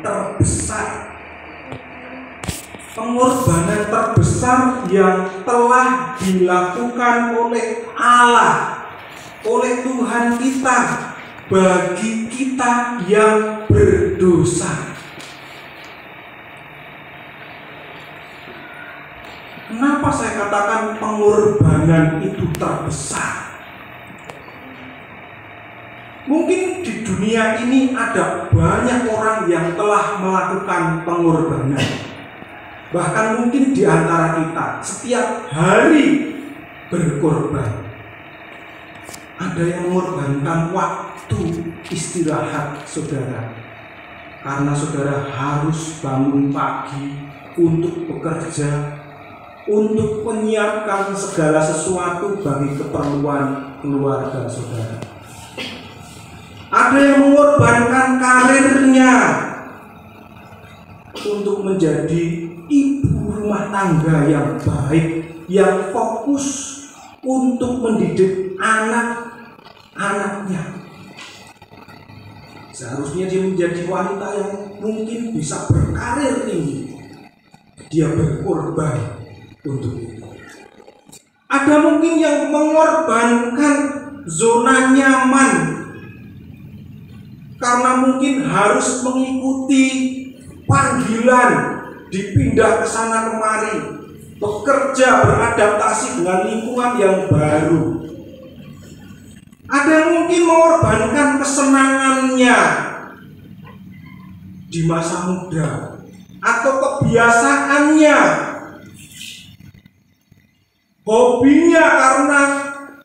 terbesar, pengorbanan terbesar yang telah dilakukan oleh Allah, oleh Tuhan kita bagi kita yang berdosa. Kenapa saya katakan pengorbanan itu terbesar? Mungkin di dunia ini ada banyak orang yang telah melakukan pengorbanan. Bahkan mungkin di antara kita setiap hari berkorban. Ada yang mengorbankan waktu istirahat saudara, karena saudara harus bangun pagi untuk bekerja, untuk menyiapkan segala sesuatu bagi keperluan keluarga saudara. Ada yang mengorbankan karirnya untuk menjadi ibu rumah tangga yang baik, yang fokus untuk mendidik anak-anaknya. Seharusnya dia menjadi wanita yang mungkin bisa berkarir tinggi. Dia berkorban untuk itu. Ada mungkin yang mengorbankan zona nyaman karena mungkin harus mengikuti panggilan, dipindah ke sana kemari, bekerja, beradaptasi dengan lingkungan yang baru. Ada yang mungkin mengorbankan kesenangannya di masa muda atau kebiasaannya, hobinya, karena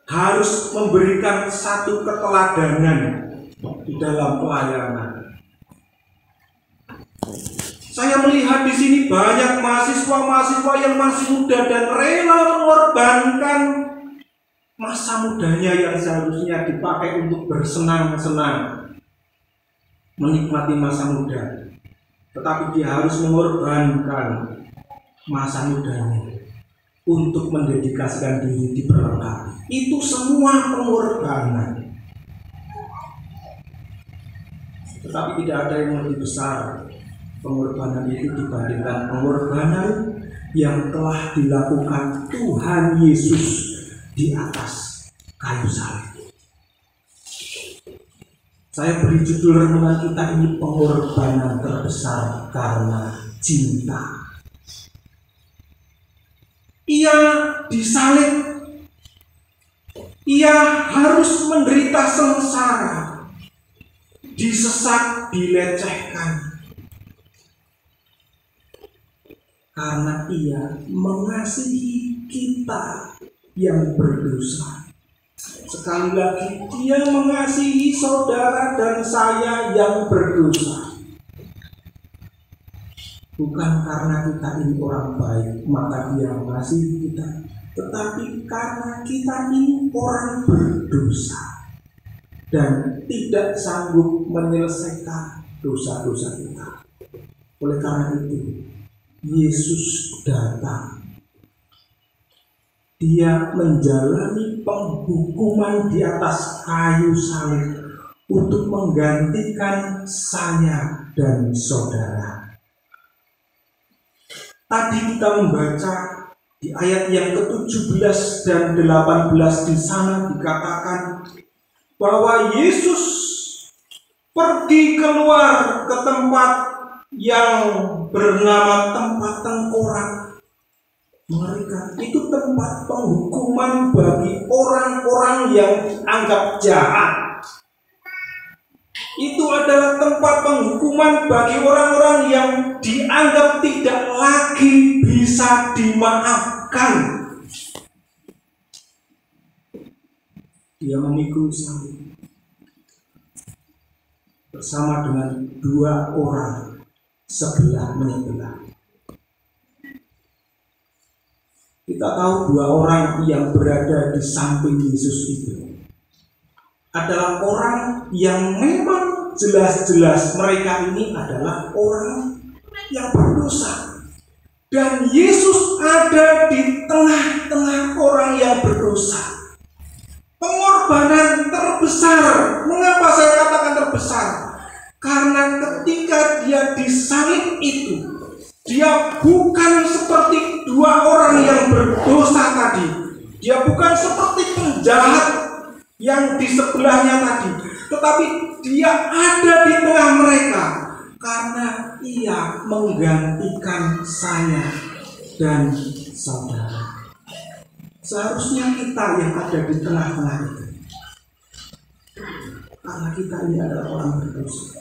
harus memberikan satu keteladanan di dalam pelayanan. Saya melihat di sini banyak mahasiswa-mahasiswa yang masih muda dan rela mengorbankan masa mudanya yang seharusnya dipakai untuk bersenang-senang, menikmati masa muda, tetapi dia harus mengorbankan masa mudanya untuk mendedikasikan diri diperlengkapi. Itu semua pengorbanan. Tetapi tidak ada yang lebih besar pengorbanan itu dibandingkan pengorbanan yang telah dilakukan Tuhan Yesus di atas kayu salib. Saya beri judul renungan kita ini pengorbanan terbesar karena cinta. Ia disalib, ia harus menderita sengsara, disesak, dilecehkan, karena ia mengasihi kita yang berdosa. Sekali lagi, dia mengasihi saudara dan saya yang berdosa. Bukan karena kita ini orang baik maka dia mengasihi kita, tetapi karena kita ini orang berdosa dan tidak sanggup menyelesaikan dosa-dosa kita. Oleh karena itu, Yesus datang. Dia menjalani penghukuman di atas kayu salib untuk menggantikan saya dan saudara. Tadi kita membaca di ayat yang ke-17 dan 18 di sana dikatakan bahwa Yesus pergi keluar ke tempat yang bernama tempat tengkorak. Mereka itu tempat penghukuman bagi orang-orang yang dianggap jahat. Itu adalah tempat penghukuman bagi orang-orang yang dianggap tidak lagi bisa dimaafkan. Dia memikul salib bersama dengan dua orang sebelah menyebelah. Kita tahu dua orang yang berada di samping Yesus itu adalah orang yang memang jelas-jelas mereka ini adalah orang yang berdosa. Dan Yesus ada di tengah-tengah orang yang berdosa. Pengorbanan terbesar. Mengapa saya katakan terbesar? Karena ketika Dia bukan seperti dua orang yang berdosa tadi. Dia bukan seperti penjahat yang di sebelahnya tadi. Tetapi dia ada di tengah mereka karena ia menggantikan saya dan saudara. Seharusnya kita yang ada di tengah-tengah itu, karena kita ini adalah orang berdosa.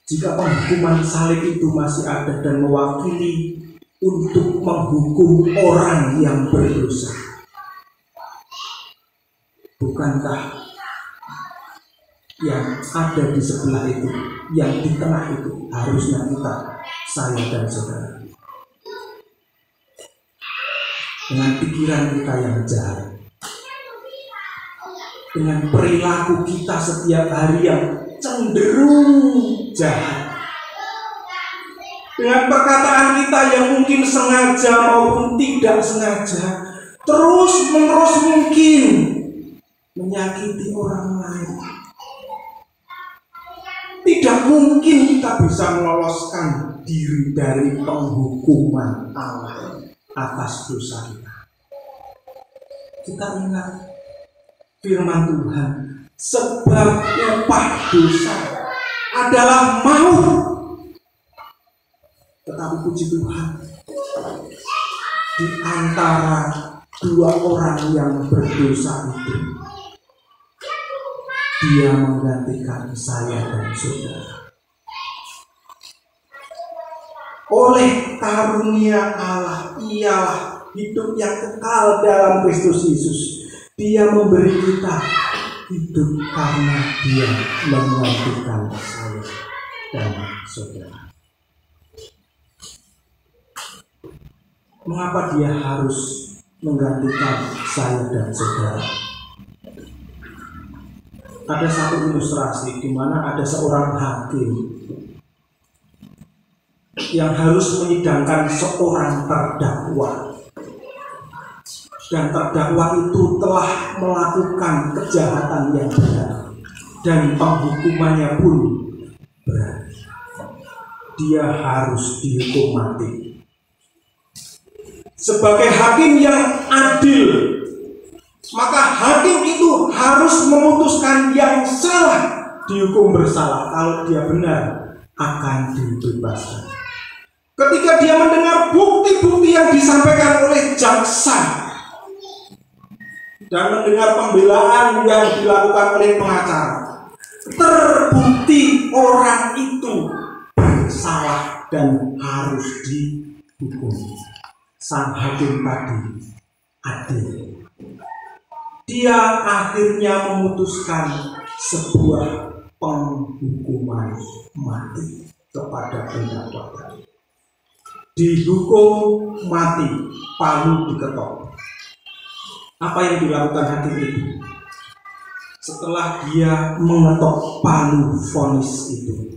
Jika penghukuman salib itu masih ada dan mewakili untuk menghukum orang yang berdosa, bukankah yang ada di sebelah itu, yang di tengah itu, harusnya kita, saya dan saudara, dengan pikiran kita yang jahat, dengan perilaku kita setiap hari yang cenderung jahat, dengan perkataan kita yang mungkin sengaja maupun tidak sengaja, terus menerus mungkin menyakiti orang lain, tidak mungkin kita bisa meloloskan diri dari penghukuman Allah atas dosa kita. Kita ingat firman Tuhan, sebab upah dosa adalah maut. Tetapi puji Tuhan, di antara dua orang yang berdosa itu, dia menggantikan saya dan saudara. Oleh karunia Allah, ialah hidup yang kekal dalam Kristus Yesus. Dia memberi kita hidup karena dia menggantikan saya dan saudara. Mengapa dia harus menggantikan saya dan saudara? Ada satu ilustrasi di mana ada seorang hakim yang harus menyidangkan seorang terdakwa, dan terdakwa itu telah melakukan kejahatan yang berat dan penghukumannya pun berat. Dia harus dihukum mati. Sebagai hakim yang adil, maka hakim itu harus memutuskan yang salah dihukum bersalah, kalau dia benar akan dibebaskan. Ketika dia mendengar bukti-bukti yang disampaikan oleh jaksa dan mendengar pembelaan yang dilakukan oleh pengacara, terbukti orang itu bersalah dan harus dihukum. Sang hakim tadi adil. Dia akhirnya memutuskan sebuah penghukuman mati kepada terdakwa tadi. Dihukum mati, palu diketok. Apa yang dilakukan hakim itu? Setelah dia mengetok palu vonis itu,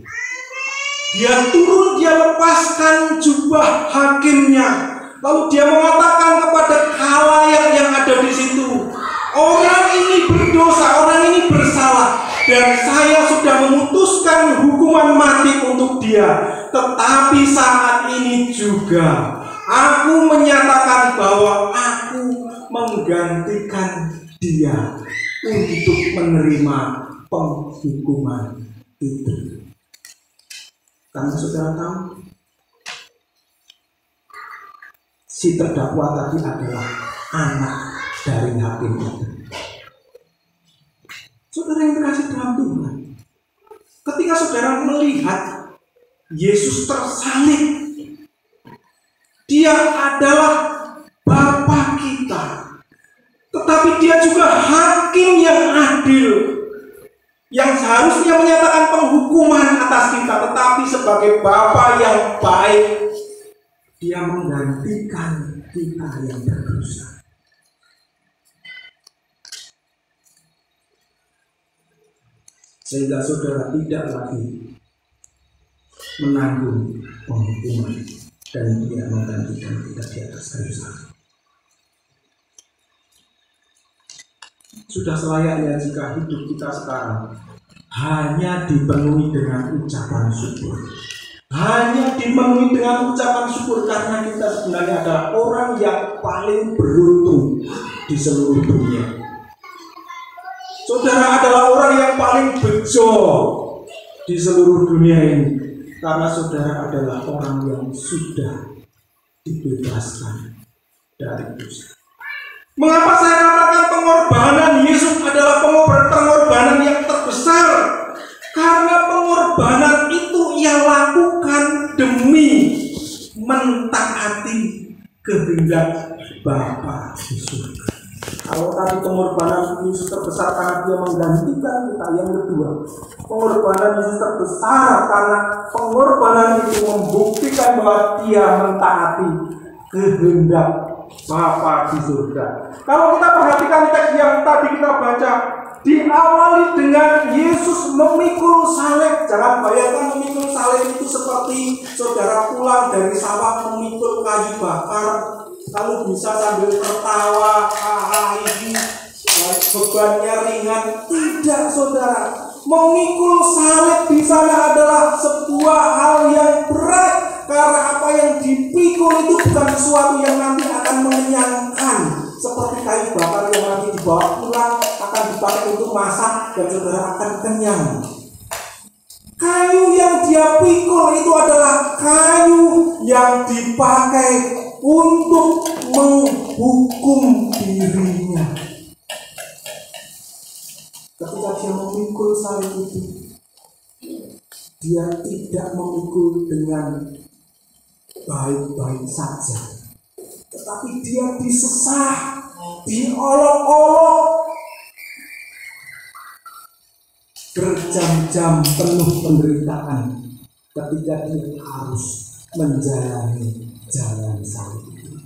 dia turun, dia lepaskan jubah hakimnya, lalu dia mengatakan kepada khalayak yang ada di situ, orang ini berdosa, orang ini bersalah, dan saya sudah memutuskan hukuman mati untuk dia. Tetapi saat ini juga aku menyatakan bahwa aku menggantikan dia untuk menerima penghukuman itu. Karena saudara tahu, si terdakwa tadi adalah anak dari hakim itu. Saudara yang terkasih dalam Tuhan, ketika saudara melihat Yesus tersalib, dia adalah Bapa kita, tetapi dia juga hakim yang adil, yang seharusnya menyatakan penghukuman atas kita, tetapi sebagai Bapa yang baik, dia menggantikan kita yang berdosa. Sehingga saudara tidak lagi menanggung penghukuman, dan dia menggantikan kita di atas kayu salib. Sudah selayaknya jika hidup kita sekarang hanya dipenuhi dengan ucapan syukur. Hanya dipenuhi dengan ucapan syukur karena kita sebenarnya adalah orang yang paling beruntung di seluruh dunia. Saudara adalah orang yang paling bejo di seluruh dunia ini karena saudara adalah orang yang sudah dibebaskan dari dosa. Mengapa saya katakan pengorbanan Yesus adalah pengorbanan yang terbesar? Karena pengorbanan itu ia lakukan demi mentaati kehendak Bapa di surga. Kalau tadi pengorbanan Yesus terbesar karena dia menggantikan kita, yang kedua, pengorbanan Yesus terbesar karena pengorbanan itu membuktikan bahwa dia mentaati kehendak Bapa di surga. Kalau kita perhatikan teks yang tadi kita baca, diawali dengan Yesus memikul salib. Jangan bayangkan memikul salib itu seperti saudara pulang dari sawah memikul kayu bakar, lalu bisa sambil tertawa, ini bebannya ringan. Tidak, saudara. Memikul salib di sana adalah sebuah hal yang berat, karena apa yang dipikul itu bukan sesuatu yang nanti akan mengenyangkan, seperti kayu bakar yang nanti dibawa pulang akan dipakai untuk masak dan saudara akan kenyang. Kayu yang dia pikul itu adalah kayu yang dipakai untuk menghukum dirinya. Ketika dia memikul salib itu, dia tidak memikul dengan baik-baik saja, tetapi dia disesah, diolok-olok, berjam-jam penuh penderitaan ketika dia harus menjalani jalan salib itu.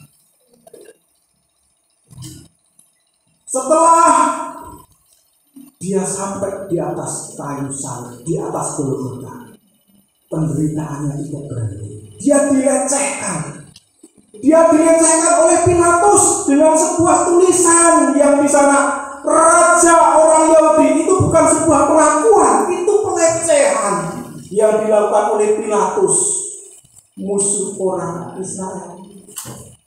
Setelah dia sampai di atas kayu salib, di atas Golgota, penderitaannya tidak berhenti. Dia dilecehkan. Dia dilecehkan oleh Pilatus dengan sebuah tulisan yang di sana, Raja orang Yahudi. Itu bukan sebuah pengakuan, itu pelecehan yang dilakukan oleh Pilatus, musuh orang Israel.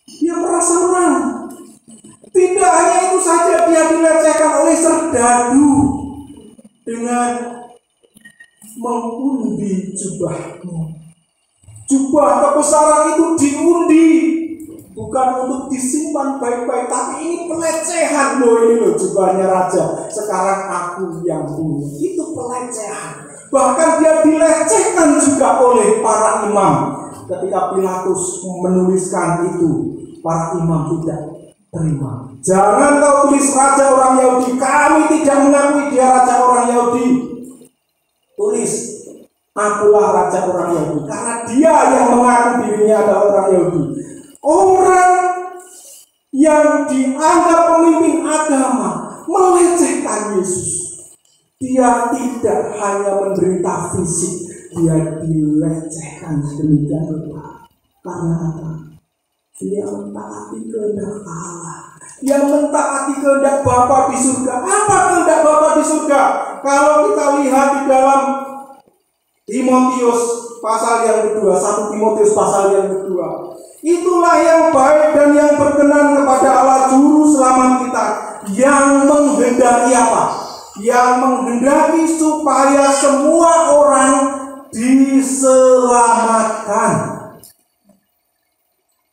Dia merasa menang. Tidak hanya itu saja, dia dilecehkan oleh serdadu dengan mengundi jubahmu. Jubah kebesaran itu diundi, bukan untuk disimpan baik-baik, tapi ini pelecehan loh, ini loh jubahnya raja. Sekarang aku yang punya. Itu pelecehan. Bahkan dia dilecehkan juga oleh para imam. Ketika Pilatus menuliskan itu, para imam tidak terima. Jangan kau tulis raja orang Yahudi. Kami tidak mengakui dia raja orang Yahudi. Tulis, akulah raja orang Yahudi, karena dia yang mengaku dirinya adalah orang Yahudi. Orang yang dianggap pemimpin agama melecehkan Yesus. Dia tidak hanya menderita fisik, dia dilecehkan sedemikian rupa. Karena apa? Dia mentaati kehendak Allah. Dia mentaati kehendak Bapa di surga. Apa kehendak Bapa di surga? Kalau kita lihat di dalam Timotius pasal yang kedua, 1 Timotius pasal yang kedua, itulah yang baik dan yang berkenan kepada Allah Juru Selamat kita, yang menghendaki apa? Yang menghendaki supaya semua orang diselamatkan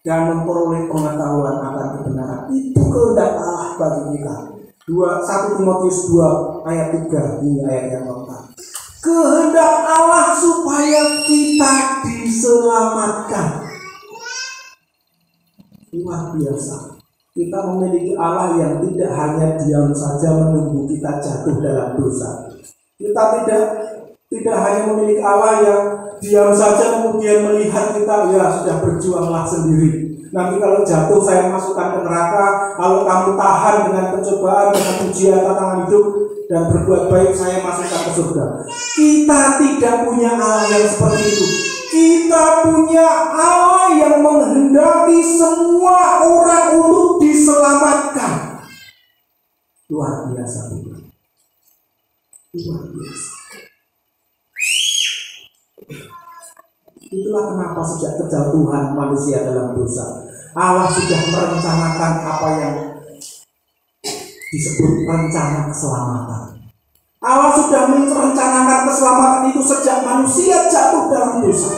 dan memperoleh pengetahuan akan kebenaran. Itu kehendak Allah bagi kita. 1 Timotius 2 ayat 3 di ayat yang keempat. Kehendak Allah supaya kita diselamatkan. Luar biasa. Kita memiliki Allah yang tidak hanya diam saja menunggu kita jatuh dalam dosa. Kita tidak hanya memiliki Allah yang diam saja kemudian melihat kita, ya sudah berjuanglah sendiri. Nanti kalau jatuh saya masukkan ke neraka, kalau kamu tahan dengan pencobaan, dengan ujian tantangan hidup dan berbuat baik, saya masukkan ke surga. Kita tidak punya Allah yang seperti itu. Kita punya Allah yang menghendaki semua orang untuk diselamatkan. Luar biasa. luar biasa. Itulah kenapa sejak kejatuhan manusia dalam dosa, Allah sudah merencanakan apa yang disebut rencana keselamatan. Allah sudah merencanakan keselamatan itu sejak manusia jatuh dalam dosa.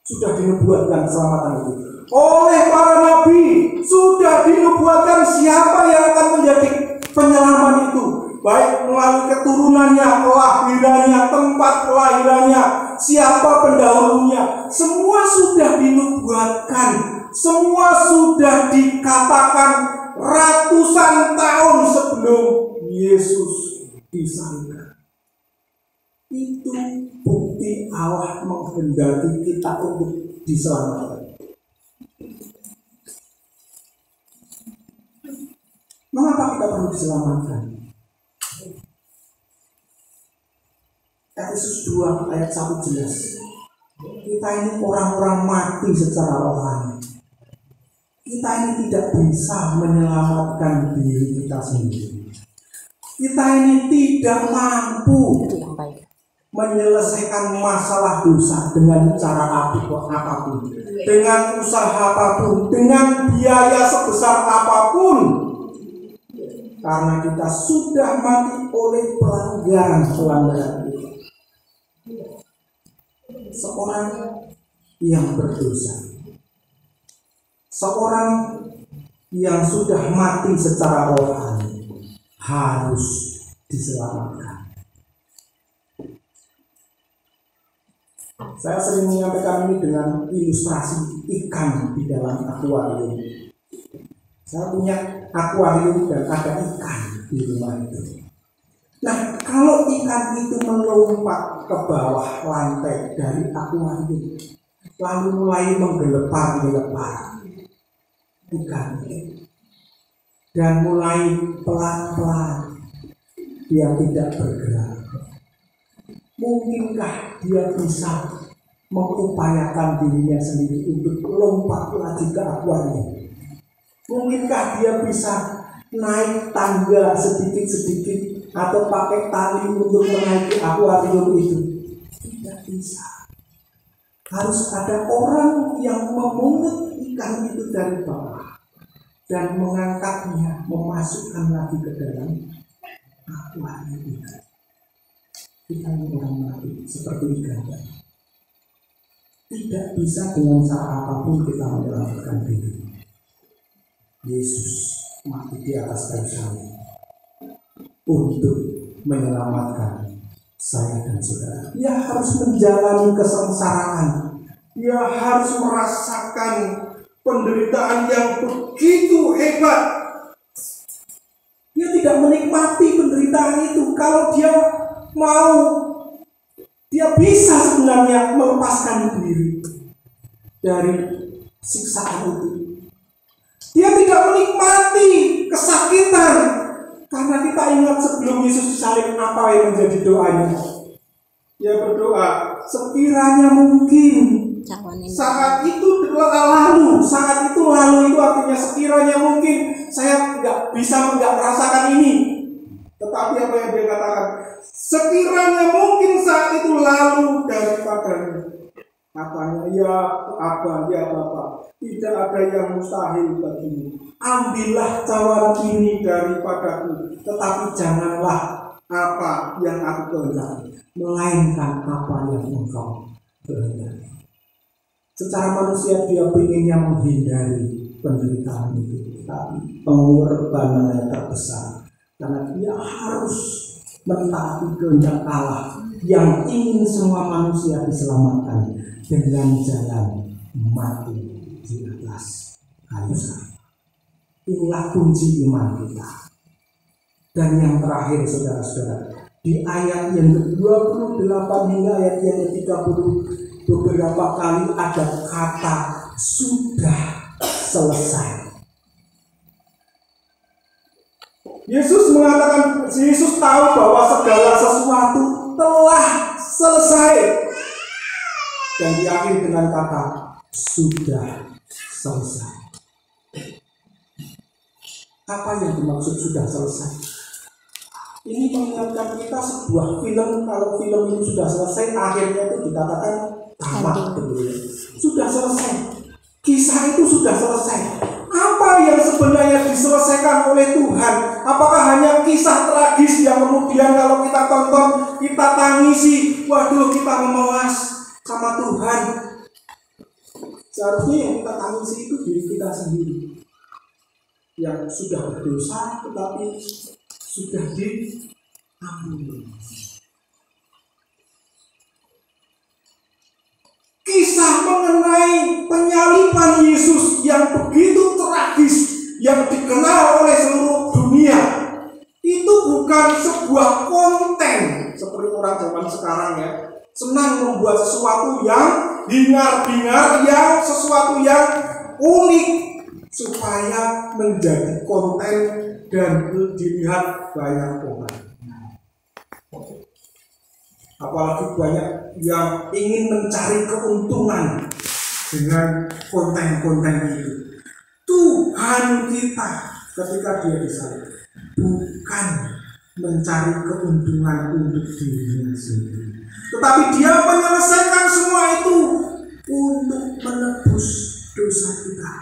Sudah dinubuatkan keselamatan itu oleh para nabi, sudah dinubuatkan siapa yang akan menjadi penyelamat itu, baik melalui keturunannya, kelahirannya, tempat kelahirannya, siapa pendahulunya, semua sudah dinubuatkan, semua sudah dikatakan ratusan tahun sebelum Yesus disalibkan. Itu bukti Allah menghendaki kita untuk diselamatkan. Mengapa kita perlu diselamatkan? Efesus 2 ayat 1 jelas. Kita ini orang-orang mati secara rohani. Kita ini tidak bisa menyelamatkan diri kita sendiri. Kita ini tidak mampu menyelesaikan masalah dosa dengan cara apapun, dengan usaha apapun, dengan biaya sebesar apapun. Karena kita sudah mati oleh pelanggaran kita. Seorang yang berdosa, seorang yang sudah mati secara rohani harus diselamatkan. Saya sering menyampaikan ini dengan ilustrasi ikan di dalam akuarium. Saya punya akuarium dan ada ikan di rumah itu. Nah, kalau ikan itu melompat ke bawah lantai dari akuarium, lalu mulai menggelepar ikan itu, dan mulai pelan-pelan dia tidak bergerak, mungkinkah dia bisa mengupayakan dirinya sendiri untuk lompat lagi ke akuarium? Mungkinkah dia bisa naik tangga sedikit-sedikit atau pakai tali untuk menaiki akuarium itu? Tidak bisa. Harus ada orang yang memungut ikan itu dari bawah dan mengangkatnya, memasukkan lagi ke dalam akuarium itu. Kita ini orang mati seperti ikan. Tidak bisa dengan cara apapun kita menyelamatkan diri. Yesus mati di atas kayu salib untuk menyelamatkan saya dan saudara. Dia harus menjalani kesengsaraan. Dia harus merasakan penderitaan yang begitu hebat. Dia tidak menikmati penderitaan itu. Kalau dia mau, dia bisa sebenarnya melepaskan diri dari siksaan itu. Dia tidak menikmati kesakitan, karena kita ingat sebelum Yesus disalib apa yang menjadi doanya. Dia berdoa, sekiranya mungkin saat itu lalu itu artinya sekiranya mungkin saya nggak merasakan ini. Tetapi apa yang dia katakan, sekiranya mungkin saat itu lalu daripadanya. Katanya, ya Abah, ya Bapak, tidak ada yang mustahil bagimu. Ambillah cawan ini daripadaku, tetapi janganlah apa yang aku kehendaki, melainkan apa yang engkau kehendaki. Secara manusia dia pengennya menghindari penderitaan itu, tapi pengorbanannya terbesar karena dia harus mentaati kehendak Allah yang ingin semua manusia diselamatkan dengan jalan mati di atas kayu salib. Inilah kunci iman kita. Dan yang terakhir saudara-saudara, di ayat yang ke-28 hingga ayat yang ke-30 beberapa kali ada kata sudah selesai. Yesus tahu bahwa segala sesuatu telah selesai. Dan diakhiri dengan kata sudah selesai. Apa yang dimaksud sudah selesai? Ini mengingatkan kita sebuah film. Kalau film itu sudah selesai, akhirnya itu dikatakan tamat. Sudah selesai. Kisah itu sudah selesai. Apa yang sebenarnya diselesaikan oleh Tuhan? Apakah hanya kisah tragis yang kemudian kalau kita tonton, kita tangisi, waduh kita memelas sama Tuhan? Seharusnya yang kita tangisi itu diri kita sendiri, yang sudah berdosa tetapi sudah diampuni. Kisah mengenai penyaliban Yesus yang begitu tragis, yang dikenal oleh seluruh dunia, itu bukan sebuah konten seperti orang zaman sekarang ya, senang membuat sesuatu yang hingar-bingar, yang sesuatu yang unik supaya menjadi konten dan dilihat banyak orang. Apalagi banyak yang ingin mencari keuntungan dengan konten-konten itu. Tuhan kita ketika dia disalib bukan mencari keuntungan untuk dirinya sendiri, tetapi dia menyelesaikan semua itu untuk menebus dosa kita.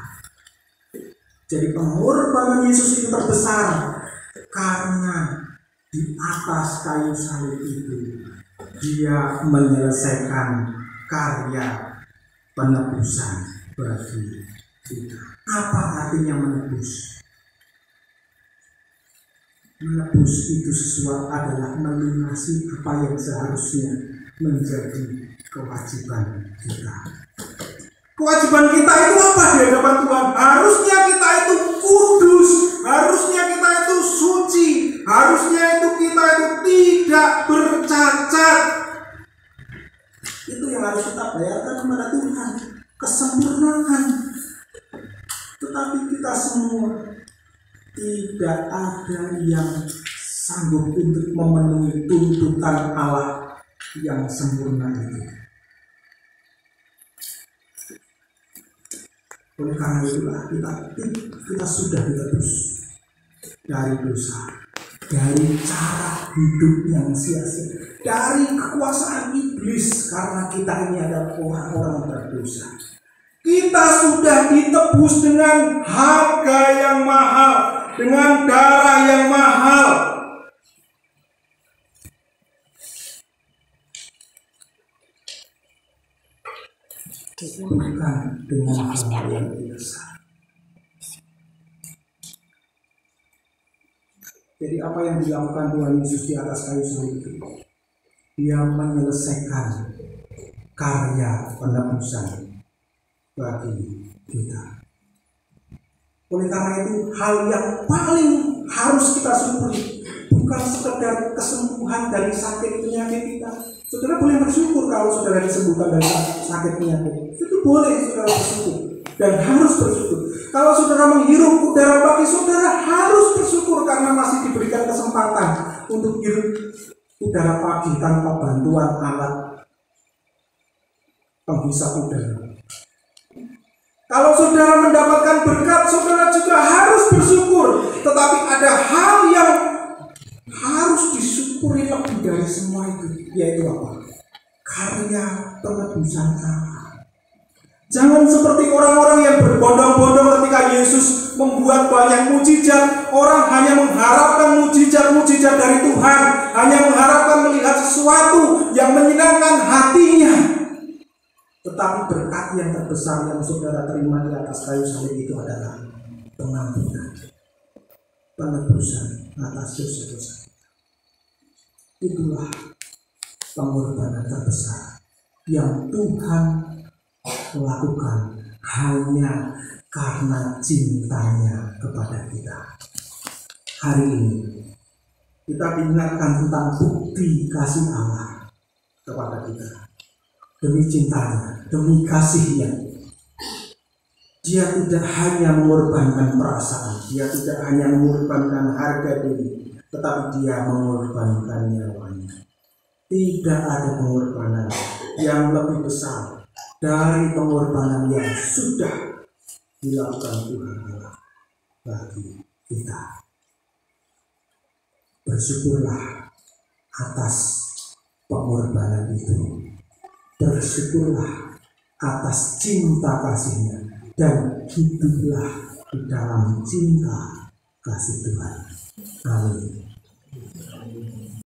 Jadi pengorbanan Yesus itu terbesar karena di atas kayu salib itu dia menyelesaikan karya penebusan bagi kita. Apa artinya menebus? Menebus itu sesuatu adalah melunasi apa yang seharusnya menjadi kewajiban kita. Kewajiban kita itu apa di hadapan Tuhan? Harusnya kita itu kudus, harusnya kita itu suci, harusnya itu kita itu tidak bercacat. Itu yang harus kita bayarkan kepada Tuhan, kesempurnaan. Tetapi kita semua tidak ada yang sanggup untuk memenuhi tuntutan Allah yang sempurna itu. Oleh karena itulah kita sudah ditebus dari dosa, dari cara hidup yang sia-sia, dari kekuasaan iblis, karena kita ini adalah orang-orang berdosa. Kita sudah ditebus dengan harga yang mahal, dengan darah yang mahal. Bukan dengan hal yang biasa. Jadi apa yang dilakukan Tuhan Yesus di atas kayu salib itu? Dia menyelesaikan karya penebusan bagi kita. Oleh karena itu, hal yang paling harus kita syukuri bukan sekedar kesembuhan dari sakit penyakit kita. Saudara boleh bersyukur kalau saudara disembuhkan dari sakit penyakit. Itu boleh saudara bersyukur dan harus bersyukur. Kalau saudara menghirup udara pagi, saudara harus bersyukur karena masih diberikan kesempatan untuk hirup udara pagi tanpa bantuan alat penghisap udara. Kalau saudara mendapatkan berkat, saudara juga harus bersyukur. Tetapi ada hal yang harus disyukuri lebih dari semua itu, yaitu apa? Karya penebusan Allah. Jangan seperti orang-orang yang berbondong-bondong ketika Yesus membuat banyak mujizat. Orang hanya mengharapkan mujizat-mujizat dari Tuhan, hanya mengharapkan melihat sesuatu yang menyenangkan hatinya. Tetapi berkat yang terbesar yang saudara terima di atas kayu salib itu adalah pengampunan, penebusan atas dosa-dosa. Itulah pengorbanan terbesar yang Tuhan lakukan hanya karena cintanya kepada kita. Hari ini kita diingatkan tentang bukti kasih Allah kepada kita. Demi cintanya, demi kasihnya, dia tidak hanya mengorbankan perasaan, dia tidak hanya mengorbankan harga diri, tetapi dia mengorbankan nyawanya. Tidak ada pengorbanan yang lebih besar dari pengorbanan yang sudah dilakukan Tuhan Allah bagi kita. Bersyukurlah atas pengorbanan itu. Bersyukurlah atas cinta kasihnya dan hiduplah di dalam cinta kasih Tuhan. Amin.